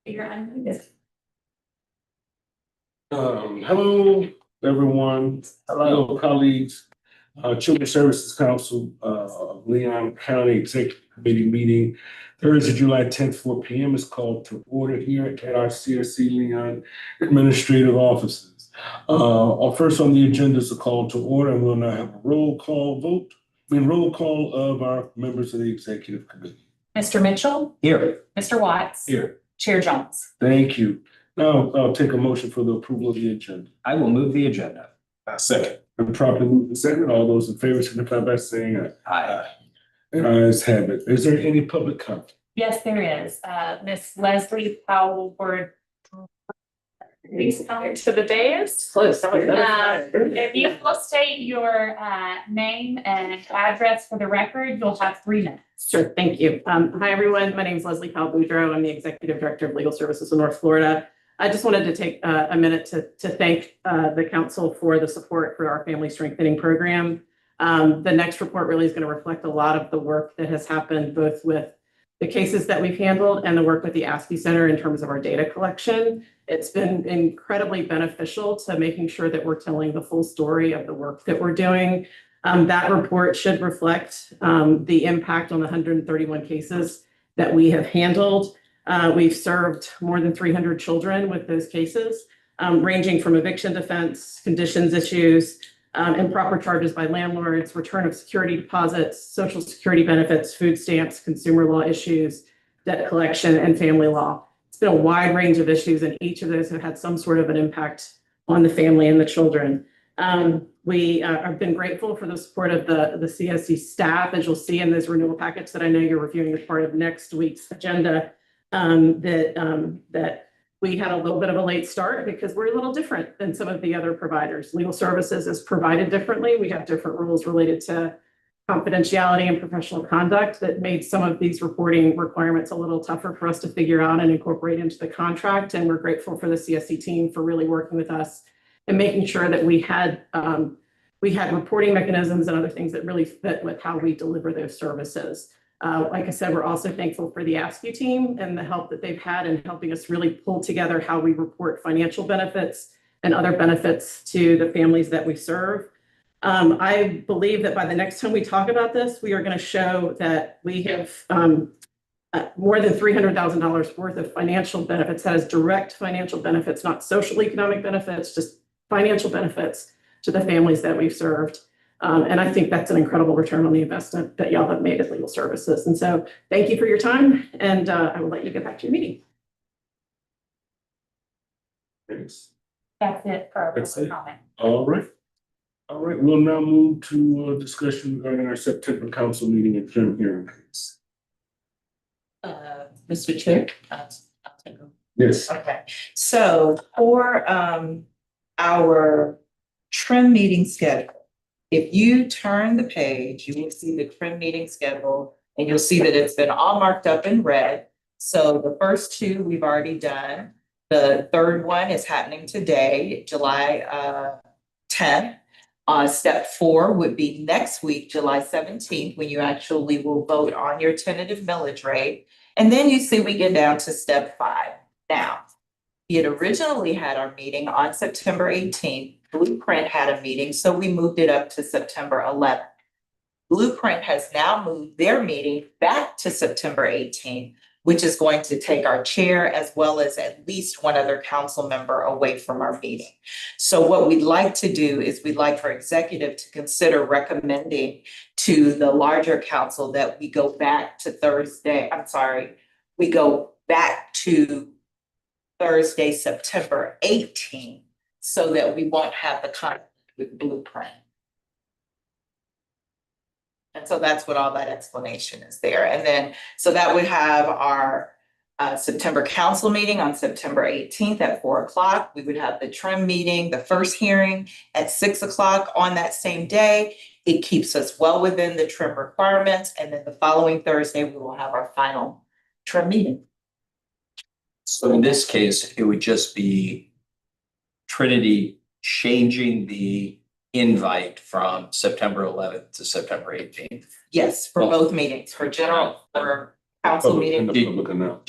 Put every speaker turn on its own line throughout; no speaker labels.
You're unmuted.
Hello, everyone. Hello, colleagues. Children's Services Council, Leon County Executive Committee meeting Thursday, July 10th, 4 p.m. is called to order here at our CSC Leon Administrative Offices. First on the agenda is a call to order, and we'll now have a roll call vote. Roll call of our members of the Executive Committee.
Mr. Mitchell?
Here.
Mr. Watts?
Here.
Chair Jones?
Thank you. Now I'll take a motion for the approval of the agenda.
I will move the agenda.
Second. And properly moved and second. All those in favor signify by saying aye.
Aye.
And ayes have it. Is there any public comment?
Yes, there is. Miss Leslie Powell Word. Please come to the dais.
Close.
If you will state your name and address for the record, you'll have 3 minutes.
Sure, thank you. Hi, everyone. My name is Leslie Powell Boudreau. I'm the Executive Director of Legal Services in North Florida. I just wanted to take a minute to thank the council for the support for our family strengthening program. The next report really is going to reflect a lot of the work that has happened, both with the cases that we've handled and the work with the ASCII Center in terms of our data collection. It's been incredibly beneficial to making sure that we're telling the full story of the work that we're doing. That report should reflect the impact on the 131 cases that we have handled. We've served more than 300 children with those cases, ranging from eviction defense, conditions issues, improper charges by landlords, return of security deposits, social security benefits, food stamps, consumer law issues, debt collection, and family law. It's been a wide range of issues, and each of those have had some sort of an impact on the family and the children. We have been grateful for the support of the CSC staff, as you'll see in those renewal packets that I know you're reviewing as part of next week's agenda, that we had a little bit of a late start because we're a little different than some of the other providers. Legal services is provided differently. We have different rules related to confidentiality and professional conduct that made some of these reporting requirements a little tougher for us to figure out and incorporate into the contract. And we're grateful for the CSC team for really working with us and making sure that we had reporting mechanisms and other things that really fit with how we deliver those services. Like I said, we're also thankful for the ASCII team and the help that they've had in helping us really pull together how we report financial benefits and other benefits to the families that we serve. I believe that by the next time we talk about this, we are going to show that we have more than $300,000 worth of financial benefits. That is direct financial benefits, not social economic benefits, just financial benefits to the families that we've served. And I think that's an incredible return on the investment that y'all have made at Legal Services. And so thank you for your time, and I will let you get back to your meeting.
Thanks.
That's it for our
That's
public
it.
comment.
All right. We'll now move to a discussion regarding our September council meeting and term hearing case.
Mr. Chair. I'll take them.
Yes.
Okay, so for our trim meeting schedule, if you turn the page, you will see the trim meeting schedule, and you'll see that it's been all marked up in red. So the first 2 we've already done. The third one is happening today, July 10th. Step 4 would be next week, July 17th, when you actually will vote on your tentative millage rate. And then you see we get down to step 5. Now, we had originally had our meeting on September 18th. Blueprint had a meeting, so we moved it up to September 11th. Blueprint has now moved their meeting back to September 18th, which is going to take our chair as well as at least one other council member away from our meeting. So what we'd like to do is we'd like for executive to consider recommending to the larger council that we go back to we go back to Thursday, September 18th, so that we won't have the conflict with Blueprint. And so that's what all that explanation is there. And then, so that would have our September council meeting on September 18th at 4 o'clock. We would have the trim meeting, the first hearing at 6 o'clock on that same day. It keeps us well within the trim requirements. And then the following Thursday, we will have our final trim meeting.
So in this case, it would just be Trinity changing the invite from September 11th to September 18th.
Yes, for both meetings, for general, for council
In
meeting.
the public announcement.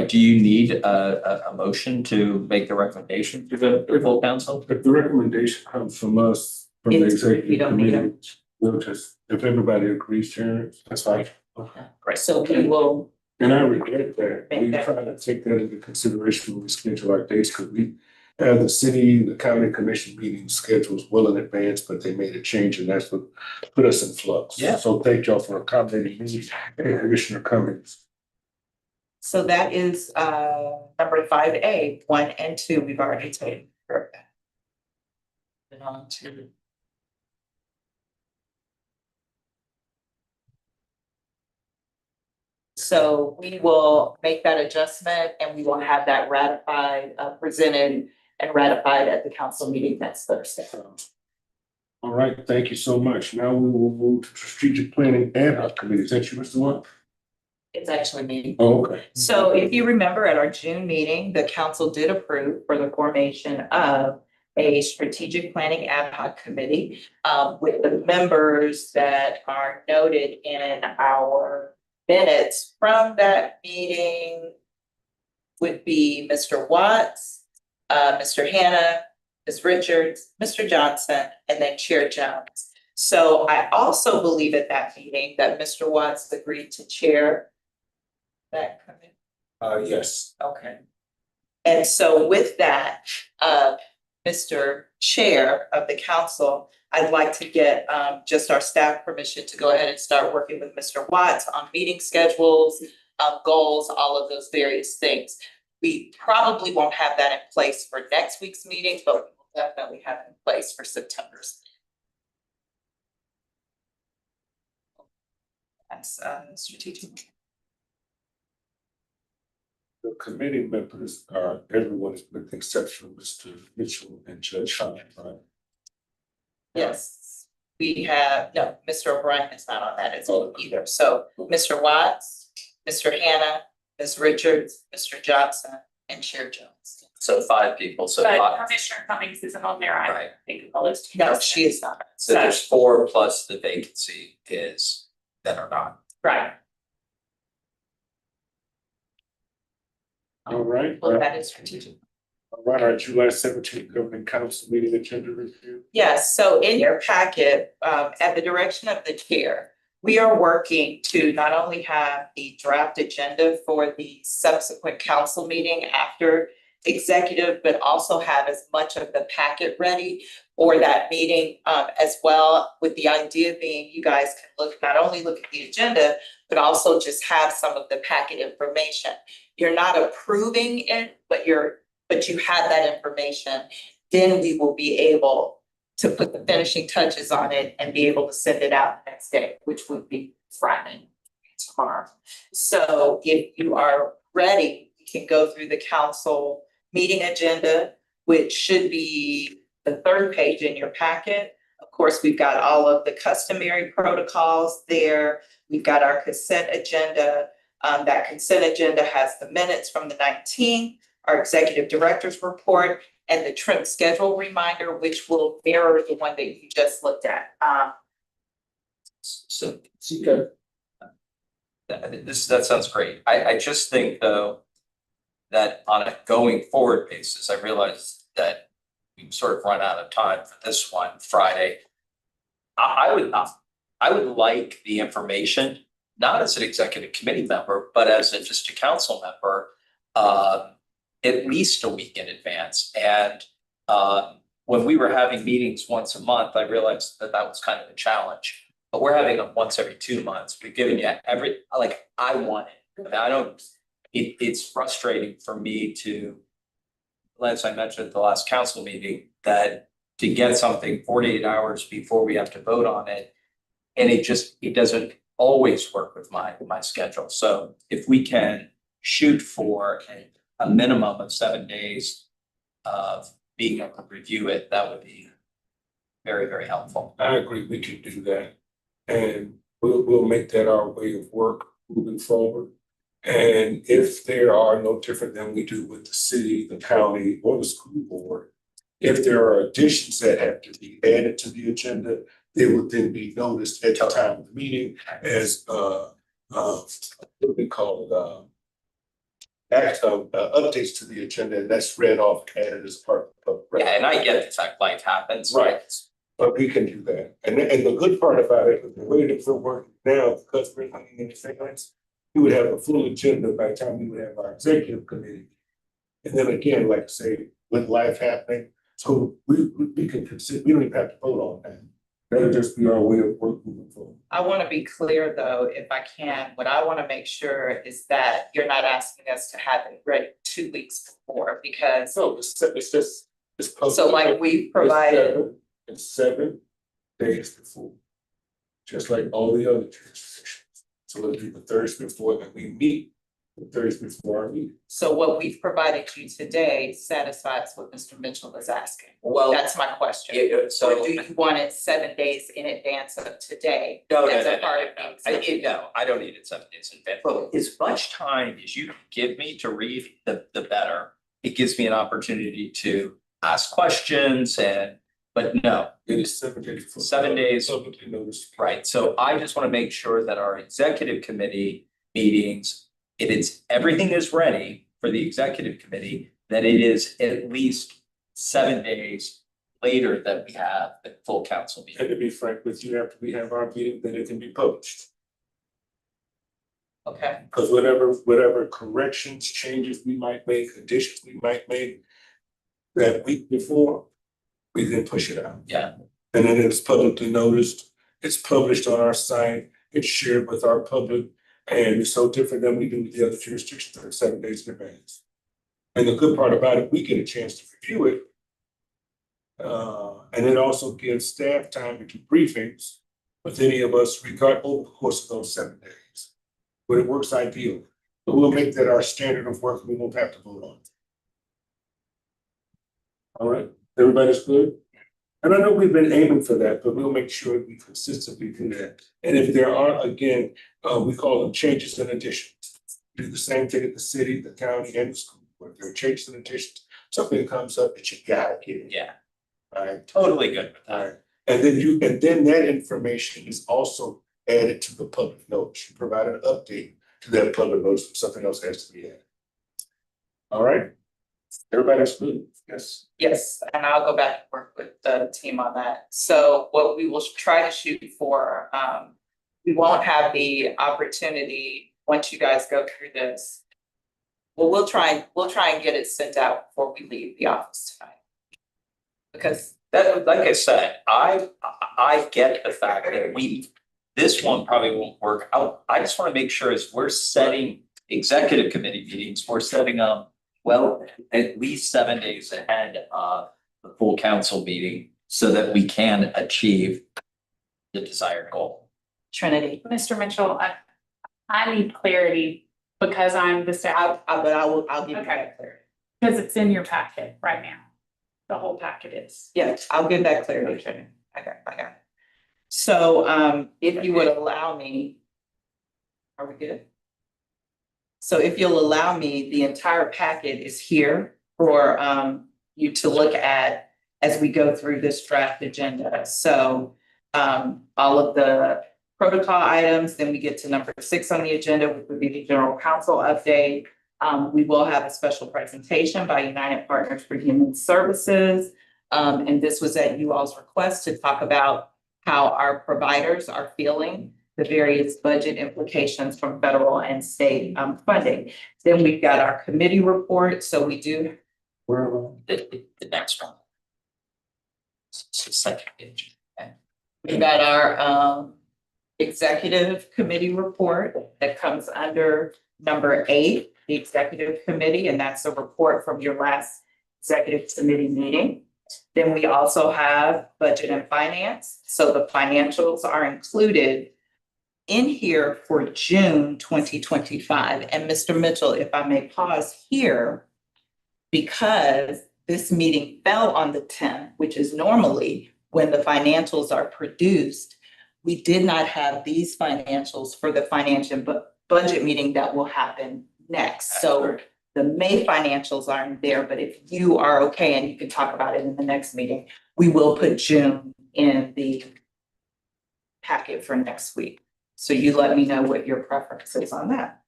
Do you need a motion to make the recommendation to the full council?
If the recommendation comes from us, from the
We
executive
don't need
committee, we'll just, if everybody agrees, Sharon, that's fine. Okay.
Great.
So we will,
And I regret that.
Make
We
that-
try to take that into consideration when we schedule our dates, because we have the city, the county commission meeting schedules well in advance, but they made a change and that's what put us in flux.
Yeah.
So thank y'all for accommodating me and Commissioner Cummings.
so that is number 5A, 1 and 2, we've already taken care of that. And on to. So we will make that adjustment and we will have that ratified, presented and ratified at the council meeting next Thursday.
All right, thank you so much. Now we will move to strategic planning ad hoc committee. Is that you, Mr. Watt?
It's actually me.
Oh, okay.
So if you remember at our June meeting, the council did approve for the formation of a strategic planning ad hoc committee with the members that are noted in our minutes from that meeting would be Mr. Watts, Mr. Hannah, Ms. Richards, Mr. Johnson, and then Chair Jones. So I also believe at that meeting that Mr. Watts agreed to chair that committee.
Yes.
Okay. And so with that, Mr. Chair of the council, I'd like to get just our staff permission to go ahead and start working with Mr. Watts on meeting schedules, goals, all of those various things. We probably won't have that in place for next week's meeting, but we will definitely have it in place for September's. That's strategic.
The committee members are, everyone with the exception of Mr. Mitchell and Judge Sean, right?
Yes, we have, no, Mr. O'Brien is not on that as well either. So Mr. Watts, Mr. Hannah, Ms. Richards, Mr. Johnson, and Chair Jones.
So 5 people, so
But
5.
Commissioner Cummings isn't on there, I
Right.
think all those two.
No, she is not.
So there's 4 plus the vacancy is that are not.
Right.
All right,
Well, that is strategic.
all right, our July 17th governing council meeting agenda review.
Yes, so in your packet, at the direction of the chair, we are working to not only have the draft agenda for the subsequent council meeting after executive, but also have as much of the packet ready for that meeting as well, with the idea being you guys can not only look at the agenda, but also just have some of the packet information. You're not approving it, but you have that information. Then we will be able to put the finishing touches on it and be able to send it out the next day, which would be Friday, tomorrow. So if you are ready, we can go through the council meeting agenda, which should be the 3rd page in your packet. Of course, we've got all of the customary protocols there. We've got our consent agenda. That consent agenda has the minutes from the 19th, our executive director's report, and the trim schedule reminder, which will mirror the one that you just looked at.
So that sounds great. I just think though that on a going forward basis, I realize that we've sort of run out of time for this one Friday. I would like the information, not as an executive committee member, but as just a council member, at least a week in advance. And when we were having meetings once a month, I realized that was kind of a challenge. But we're having them once every 2 months. We've given you I want it. I don't, it's frustrating for me to, as I mentioned at the last council meeting, that to get something 48 hours before we have to vote on it, and it doesn't always work with my schedule. So if we can shoot for a minimum of 7 days of being able to review it, that would be very, very helpful.
I agree, we can do that. And we'll make that our way of work moving forward. And if there are no different than we do with the city, the county, or the school board, if there are additions that have to be added to the agenda, they would then be noticed at the time of the meeting as what we call updates to the agenda, and that's read off added as part of.
Yeah, and I get the fact life happens.
Right. But we can do that. And the good part about it, the way that we're working now, because we're not in advance, we would have a full agenda by the time we would have our executive committee. And then again, like I say, with life happening, so we can consider, we don't even have to vote on that. That'll just be our way of working moving forward.
I want to be clear though, if I can, what I want to make sure is that you're not asking us to have it ready 2 weeks before, because
So it's just, it's.
so like we provided.
It's 7 days before. Just like all the other jurisdictions. So it'll be the Thursday before that we meet, the Thursday before our meeting.
So what we've provided you today satisfies what Mr. Mitchell is asking.
Well,
That's my question.
yeah,
Or
so.
do you want it 7 days in advance of today?
No,
as a part of the executive?
no, I don't need it 7 days in advance. But as much time as you can give me to read, the better. It gives me an opportunity to ask questions but no,
It is 7 days before.
7 days.
Publicly noticed.
right? So I just want to make sure that our executive committee meetings, everything is ready for the executive committee, that it is at least 7 days later that we have the full council meeting.
And to be frank with you, after we have our meeting, then it can be published.
Okay,
Because whatever corrections, changes we might make, additions we might make that week before, we then push it out.
Yeah.
And then it's publicly noticed, it's published on our site, it's shared with our public, and it's so different than we do with the other jurisdictions that are 7 days in advance. And the good part about it, we get a chance to review it. And it also gives staff time to do briefings with any of us regard over the course of those 7 days. But it works ideal. But we'll make that our standard of work, we won't have to vote on it. All right, everybody's good? And I know we've been aiming for that, but we'll make sure we consistently do that. And if there are, again, we call them changes and additions. Do the same thing at the city, the county, and the school. If there are changes and additions, something comes up that you gotta get in.
Yeah,
All right.
totally good with
All
that.
right, and then that information is also added to the public notice. You provide an update to that public notice if something else has to be added. All right, everybody's good, yes.
yes, and I'll go back and work with the team on that. So what we will try to shoot for, we won't have the opportunity, once you guys go through this. Well, we'll try and get it sent out before we leave the office tonight. Because
That, like I said, I get the fact that this one probably won't work out. I just want to make sure as we're setting executive committee meetings, we're setting up well, at least 7 days ahead of the full council meeting so that we can achieve the desired goal.
Trinity,
Mr. Mitchell, I need clarity because I'm the staff,
I'll give you
Okay.
that clarity.
because it's in your packet right now. The whole packet is.
Yeah, I'll give that clarity, Trinity. Okay, I got it. So, if you would allow me, are we good? So if you'll allow me, the entire packet is here for, you to look at as we go through this draft agenda. So, all of the protocol items, then we get to number 6 on the agenda, which would be the general counsel update. We will have a special presentation by United Partners for Human Services. And this was at you all's request to talk about how our providers are feeling the various budget implications from federal and state funding. Then we've got our committee report. So we do,
Where am I?
The next one. It's the second page.
we've got our executive committee report that comes under number 8, the executive committee, and that's a report from your last executive committee meeting. Then we also have budget and finance. So the financials are included in here for June 2025. And Mr. Mitchell, if I may pause here, because this meeting fell on the 10th, which is normally when the financials are produced, we did not have these financials for the financial budget meeting that will happen next. So the May financials aren't there, but if you are okay and you can talk about it in the next meeting, we will put June in the packet for next week. So you let me know what your preference is on that.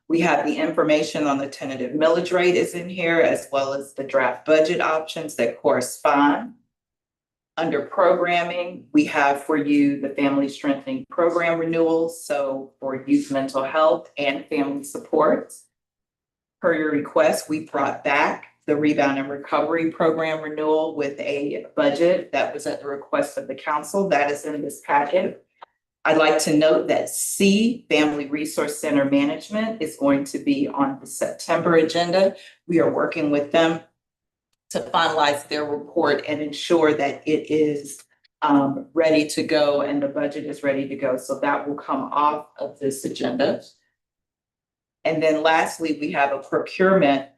We have the information on the tentative millage rate is in here, as well as the draft budget options that correspond. Under programming, we have for you the family strengthening program renewals, so for youth mental health and family support. Per your request, we brought back the rebound and recovery program renewal with a budget that was at the request of the council. That is in this packet. I'd like to note that C, Family Resource Center Management, is going to be on the September agenda. We are working with them to finalize their report and ensure that it is ready to go and the budget is ready to go. So that will come off of this agenda. And then lastly, we have a procurement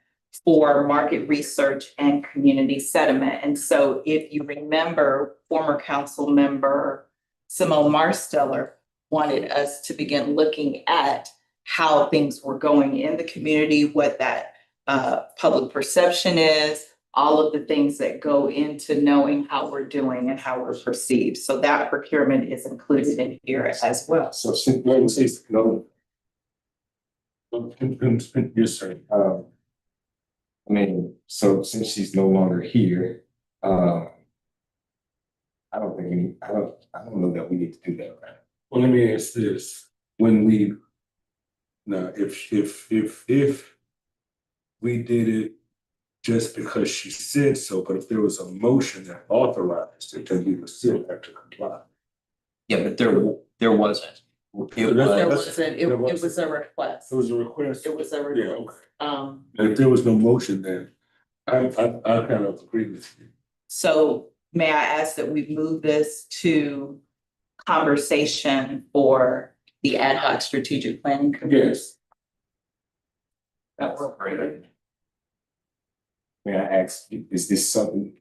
for market research and community settlement. And so if you remember, former council member Simone Marsteller wanted us to begin looking at how things were going in the community, what that public perception is, all of the things that go into knowing how we're doing and how we're perceived. So that procurement is included in here as well.
So, let me say, no. Yes, sir.
I mean, so since she's no longer here, I don't think I don't know that we need to do that, right?
Well, let me ask this, when we, now, if we did it just because she said so, but if there was a motion that authorized it, then we would still have to comply.
Yeah, but there wasn't. It
There
was,
wasn't, it was a request.
It was a request.
It was a
Yeah,
request.
okay. And if there was no motion, then I kind of agree with you.
So may I ask that we move this to conversation for the ad hoc strategic planning committee?
Yes.
that worked great.
May I ask, is this something?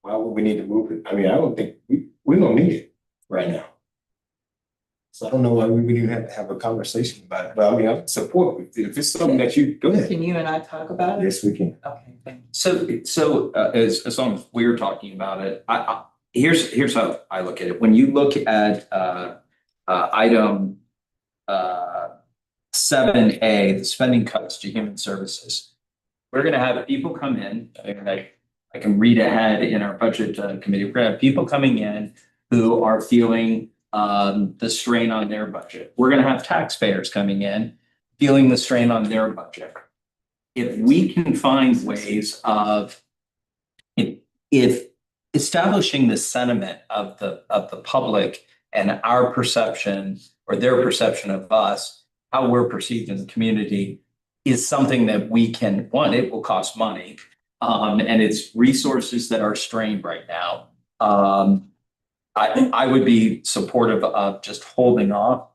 Why would we need to move it? I mean, I don't think we don't need it right now. So I don't know why we would even have to have a conversation about it, but I mean, I support, if it's something that you, go ahead.
Can you and I talk about it?
Yes, we can.
Okay, thank you.
So as long as we're talking about it, here's how I look at it. When you look at item 7A, the spending cuts to human services, we're gonna have people come in, and I can read ahead in our budget committee, we're gonna have people coming in who are feeling the strain on their budget. We're gonna have taxpayers coming in, feeling the strain on their budget. If we can find ways of if establishing the sentiment of the public and our perception or their perception of us, how we're perceived in the community, is something that we can, one, it will cost money. And it's resources that are strained right now. I would be supportive of just holding off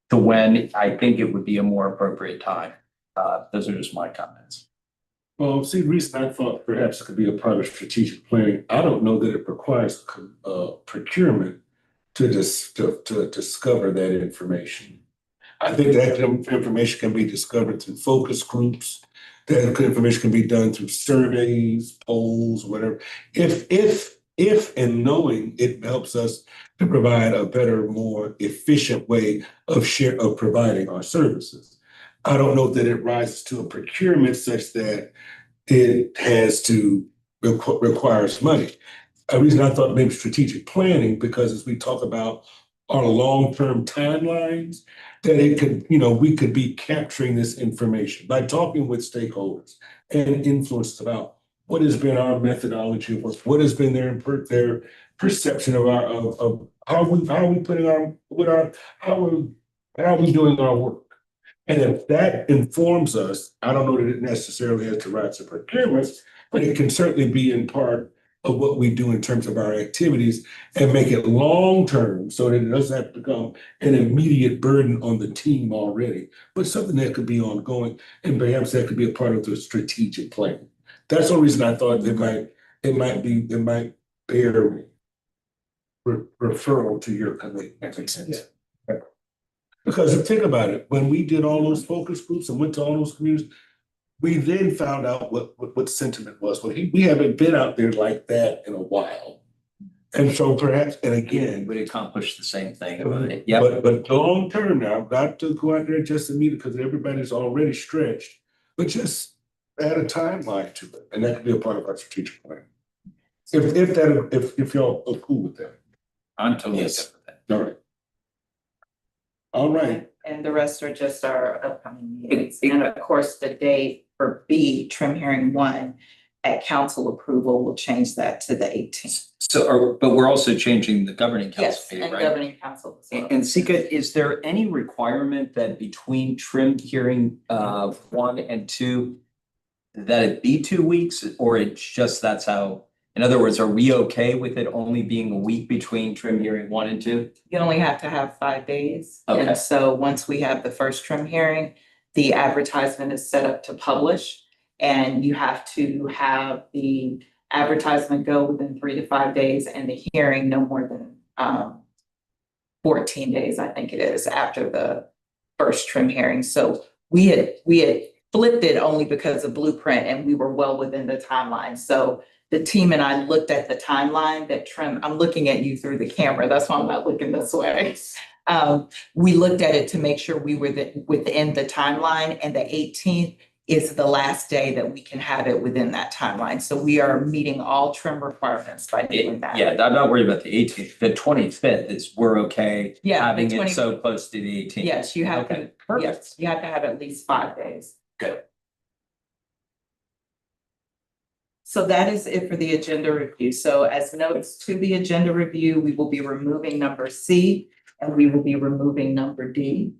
to when I think it would be a more appropriate time. Those are just my comments.
Well, see, the reason I thought perhaps it could be a part of strategic planning, I don't know that it requires procurement to discover that information. I think that information can be discovered through focus groups. That information can be done through surveys, polls, whatever. If and knowing it helps us to provide a better, more efficient way of providing our services. I don't know that it rises to a procurement such that it has to requires money. A reason I thought maybe strategic planning, because as we talk about our long-term timelines, that it could, we could be capturing this information by talking with stakeholders and influencers about what has been our methodology of work, what has been their perception of how are we doing our work. And if that informs us, I don't know that it necessarily has to rise to procurement, but it can certainly be in part of what we do in terms of our activities and make it long-term so that it doesn't have to become an immediate burden on the team already, but something that could be ongoing and perhaps that could be a part of the strategic plan. That's the reason I thought it might bear referral to your committee. That makes sense. Yeah. Because think about it, when we did all those focus groups and went to all those communities, we then found out what sentiment was. Well, we haven't been out there like that in a while. And so perhaps, and again,
Would accomplish the same thing. Yep.
but long term now, not to go out there just immediately because everybody's already stretched, but just add a timeline to it, and that could be a part of our strategic plan. If y'all are cool with that.
I'm totally good
Yes.
with that.
All right. All right.
And the rest are just our upcoming meetings. And of course, the date for B, trim hearing 1, at council approval, will change that to the 18th.
But we're also changing the governing council
Yes,
meeting,
and
right?
governing council as well.
And Sika, is there any requirement that between trim hearing 1 and 2, that it be 2 weeks, or it's just that's how? In other words, are we okay with it only being a week between trim hearing 1 and 2?
You only have to have 5 days.
Okay.
And so once we have the first trim hearing, the advertisement is set up to publish. And you have to have the advertisement go within 3 to 5 days and the hearing no more than 14 days, I think it is, after the first trim hearing. So we had flipped it only because of blueprint and we were well within the timeline. So the team and I looked at the timeline that trim, I'm looking at you through the camera, that's why I'm not looking this way. We looked at it to make sure we were within the timeline, and the 18th is the last day that we can have it within that timeline. So we are meeting all trim requirements by doing that.
Yeah, I'm not worried about the 18th. The 25th is we're okay
Yeah, the
having
20
it so close to the 18th.
Yes, you have to,
Okay, perfect.
yes, you have to have at least 5 days.
Good.
So that is it for the agenda review. So as notes to the agenda review, we will be removing number C and we will be removing number D.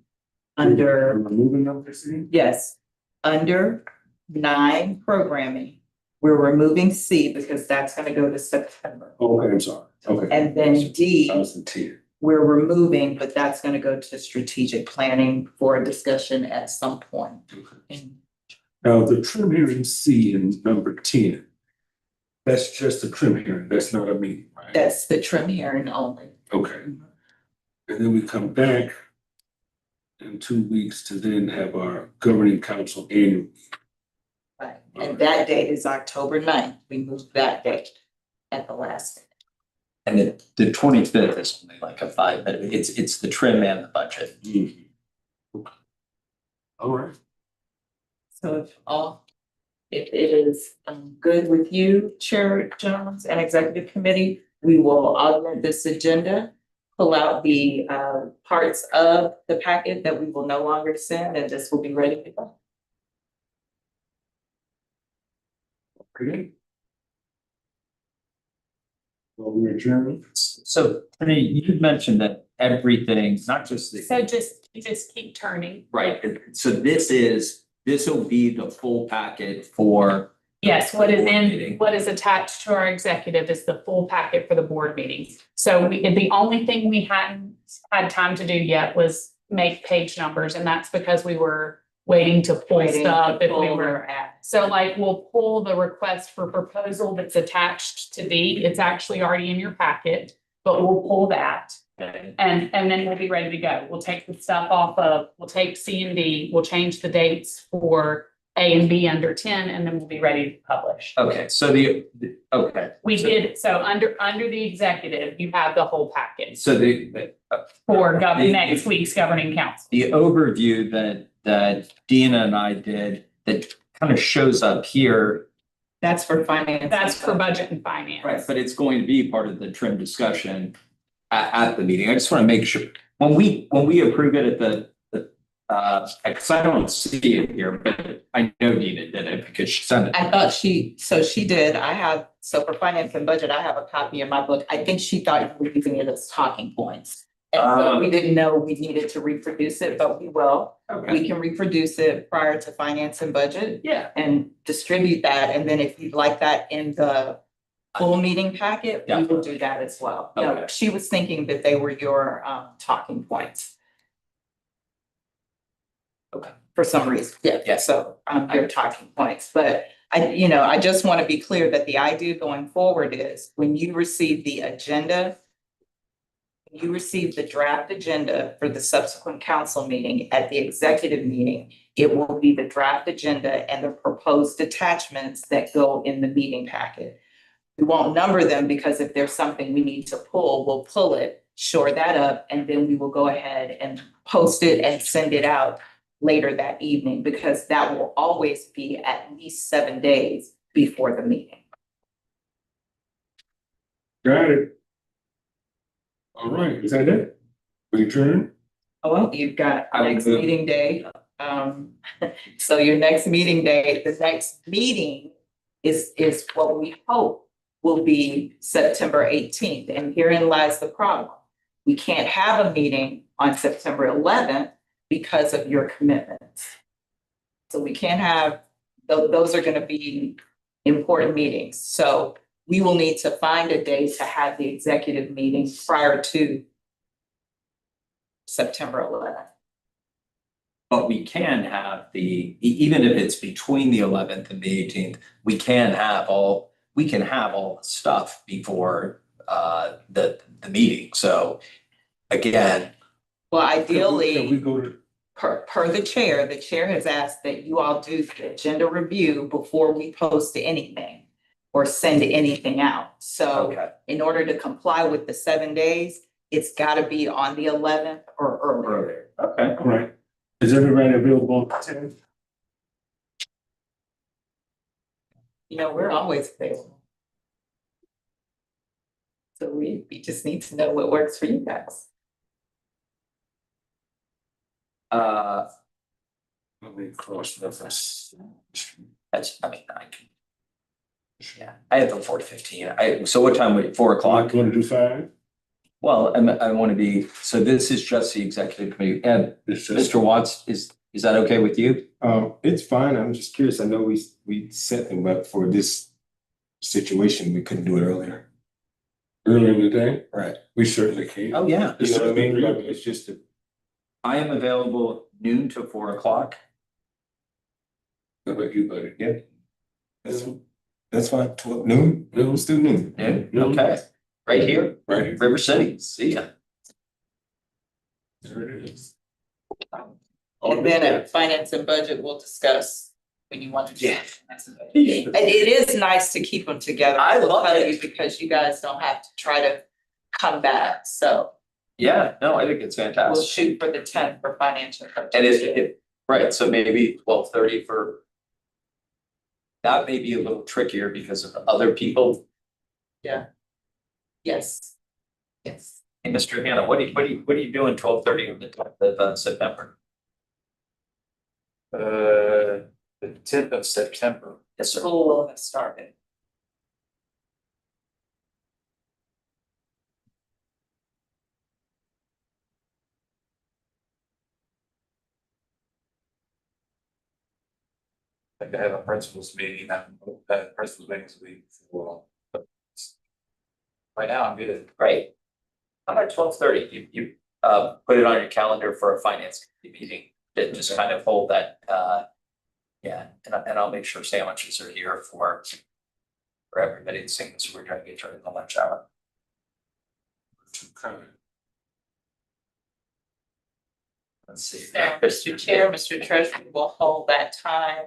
Under,
Removing number C?
yes, under 9 programming, we're removing C because that's gonna go to September.
Okay, I'm sorry. Okay.
And then D,
I was in tear.
we're removing, but that's gonna go to strategic planning for a discussion at some point. in-
Now, the trim hearing C in number 10, that's just a trim hearing, that's not a meeting, right?
That's the trim hearing only.
Okay, and then we come back in 2 weeks to then have our governing council annual.
Right, and that date is October 9th. We moved that date at the last.
And the 25th is only like a 5-minute, it's the trim and the budget.
Okay. All right.
So if it is good with you, Chair Jones and Executive Committee, we will augment this agenda, pull out the parts of the packet that we will no longer send, and this will be ready to go.
Okay. Well, we adjourn.
So, Renee, you mentioned that everything, not just the.
So you just keep turning.
Right, so this will be the full packet for.
Yes, what is
Meeting.
what is attached to our executive is the full packet for the board meetings. So the only thing we hadn't had time to do yet was make page numbers, and that's because we were waiting to pull
Waiting to
stuff if we
pull
were.
where at.
So like we'll pull the request for proposal that's attached to D. It's actually already in your packet, but we'll pull that. And then we'll be ready to go. We'll take the stuff off of, we'll take C and D, we'll change the dates for A and B under 10, and then we'll be ready to publish.
Okay, so okay.
We
so-
did, so under the executive, you have the whole package
So
for
The-
next week's governing council.
the overview that Dina and I did that kind of shows up here,
That's for finance.
That's for budget and finance.
right, but it's going to be part of the trim discussion at the meeting. I just want to make sure, when we approve it at the because I don't see it here, but I know Dina did it because she sent it.
I thought she did. So for finance and budget, I have a copy in my book. I think she thought you were using it as talking points. And so we didn't know we needed to reproduce it, but we will.
Okay,
We can reproduce it prior to finance and budget
yeah,
and distribute that. And then if you'd like that in the full meeting packet, we will do that as well. No,
Okay.
she was thinking that they were your talking points.
Okay.
For some reason, yeah,
Yeah.
so your talking points, but I just want to be clear that the idea going forward is when you receive the agenda. You receive the draft agenda for the subsequent council meeting at the executive meeting. It will be the draft agenda and the proposed attachments that go in the meeting packet. We won't number them because if there's something we need to pull, we'll pull it, shore that up, and then we will go ahead and post it and send it out later that evening, because that will always be at least 7 days before the meeting.
Got it. All right, is that it? We adjourn?
Oh, well, you've got
I will
next
move.
meeting day. So your next meeting day, the next meeting is what we hope will be September 18th. And herein lies the problem. We can't have a meeting on September 11th because of your commitments. So we can't have, those are gonna be important meetings. So we will need to find a day to have the executive meeting prior to September 11th.
But we can have even if it's between the 11th and the 18th, we can have all the stuff before the meeting. So again,
Well,
Can we
ideally,
go to,
per the chair has asked that you all do the agenda review before we post anything or send anything out. So
okay,
in order to comply with the 7 days, it's gotta be on the 11th or earlier.
okay.
all right, is everybody available on the 10th?
You know, we're always available. So we just need to know what works for you guys.
Let me cross reference.
I can. Yeah, I have the 4:15. So what time would it, 4:00?
Want to do 5?
Well, I want to be, so this is just the executive committee. And
It's just-
Mr. Watts, is that okay with you?
It's fine. I'm just curious. I know we set them up for this situation. We couldn't do it earlier.
Earlier in the day,
Right.
we certainly can.
Oh, yeah.
You know what I mean? Like, it's just a,
I am available noon to 4:00.
How about you, buddy?
yeah. That's fine. 12 noon?
Noon.
Let's do noon.
Noon,
Noon.
okay. Right here,
Right here.
River City. See ya.
There it is.
And then at finance and budget, we'll discuss when you want to.
Yeah.
And it is nice to keep them together.
I
will
love
tell
it.
you, because you guys don't have to try to come back, so
Yeah, no, I think it's
we'll
fantastic.
shoot for the 10th for financial.
And if, right, so maybe 12:30 for. That may be a little trickier because of other people.
Yes. Yes.
Hey, Mr. Hannah, what are you doing 12:30 on the 10th of September?
The 10th of September.
Yes, sir.
School will have started.
Like I have a principals meeting, principals meetings week. Well, right now I'm good.
Great. How about 12:30? You put it on your calendar for a finance committee meeting, that just kind of hold that, yeah, and I'll make sure sandwiches are here for everybody to sing, so we're trying to get during the lunch hour. Let's see.
Now, Mr. Chair, Mr. Treasurer will hold that time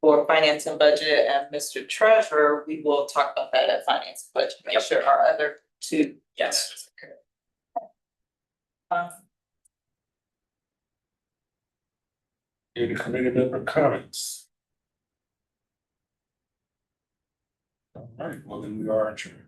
for finance and budget, and Mr. Treasurer, we will talk about that at finance and budget, make
Yep.
sure our other two.
Yes.
Any committee member comments? All right, well, then we are adjourned.